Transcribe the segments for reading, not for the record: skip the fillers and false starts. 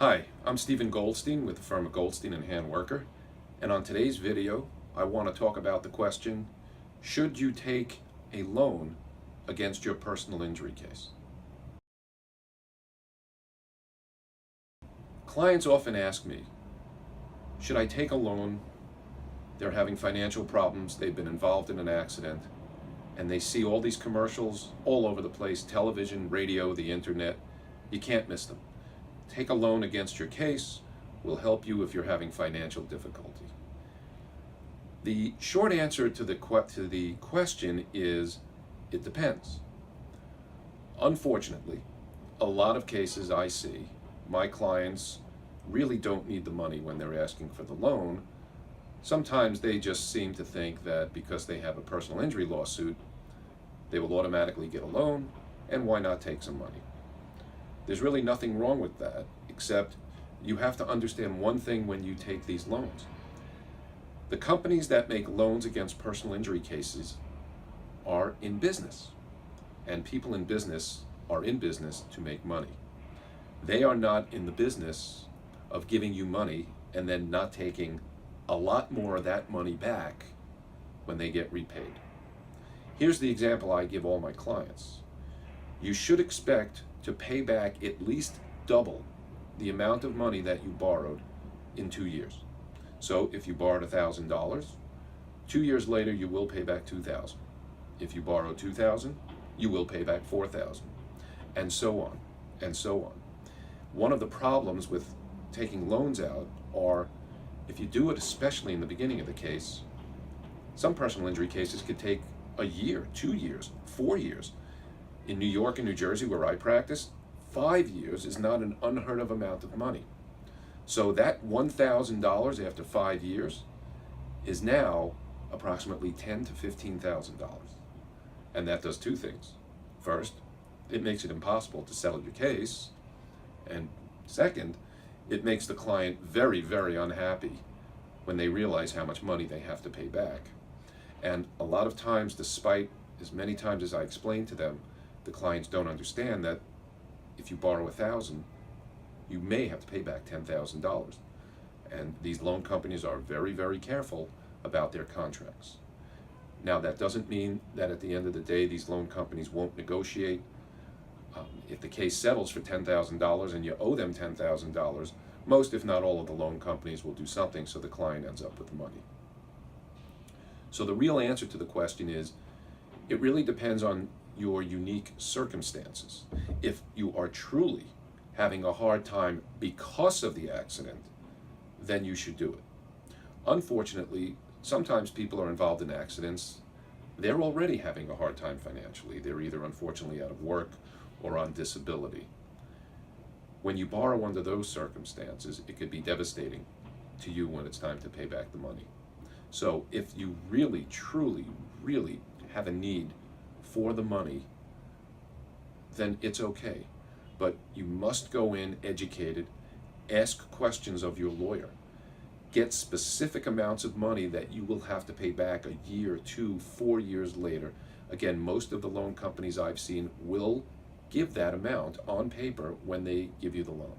Hi, I'm Stephen Goldstein with the firm of Goldstein and Handwerker, and on today's video I want to talk about the question, should you take a loan against your personal injury case? Clients often ask me, should I take a loan? They're having financial problems, they've been involved in an accident, and they see all these commercials all over the place, television, radio, the internet. You can't miss them. Take a loan against your case will help you if you're having financial difficulty. The short answer to the question is, it depends. Unfortunately, a lot of cases I see, my clients really don't need the money when they're asking for the loan. Sometimes they just seem to think that because they have a personal injury lawsuit, they will automatically get a loan, and why not take some money? There's really nothing wrong with that, except you have to understand one thing when you take these loans. The companies that make loans against personal injury cases are in business, and people in business are in business to make money. They are not in the business of giving you money and then not taking a lot more of that money back when they get repaid. Here's the example I give all my clients. You should expect to pay back at least double the amount of money that you borrowed in 2 years. So if you borrowed $1,000, 2 years later you will pay back $2,000. If you borrow $2,000, you will pay back $4,000, and so on, and so on. One of the problems with taking loans out are, if you do it especially in the beginning of the case, some personal injury cases could take a year, 2 years, 4 years. In New York and New Jersey, where I practice, 5 years is not an unheard of amount of money. So that $1,000 after 5 years is now approximately $10,000 to $15,000. And that does two things. First, it makes it impossible to settle your case. And second, it makes the client very, very unhappy when they realize how much money they have to pay back. And a lot of times, despite as many times as I explain to them, the clients don't understand that if you borrow $1,000, you may have to pay back $10,000. And these loan companies are very, very careful about their contracts. Now, that doesn't mean that at the end of the day, these loan companies won't negotiate. If the case settles for $10,000 and you owe them $10,000, most, if not all, of the loan companies will do something so the client ends up with the money. So the real answer to the question is, it really depends on your unique circumstances. If you are truly having a hard time because of the accident, then you should do it. Unfortunately, sometimes people are involved in accidents. They're already having a hard time financially. They're either unfortunately out of work or on disability. When you borrow under those circumstances, it could be devastating to you when it's time to pay back the money. So if you really, truly, really have a need for the money, then it's okay. But you must go in educated, ask questions of your lawyer, get specific amounts of money that you will have to pay back a year, 2, 4 years later. Again, most of the loan companies I've seen will give that amount on paper when they give you the loan.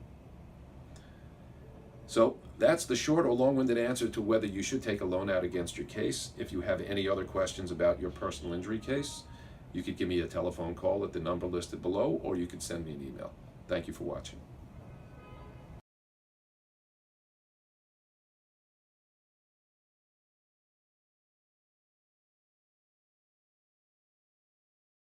So that's the short or long-winded answer to whether you should take a loan out against your case. If you have any other questions about your personal injury case, you could give me a telephone call at the number listed below, or you could send me an email. Thank you for watching.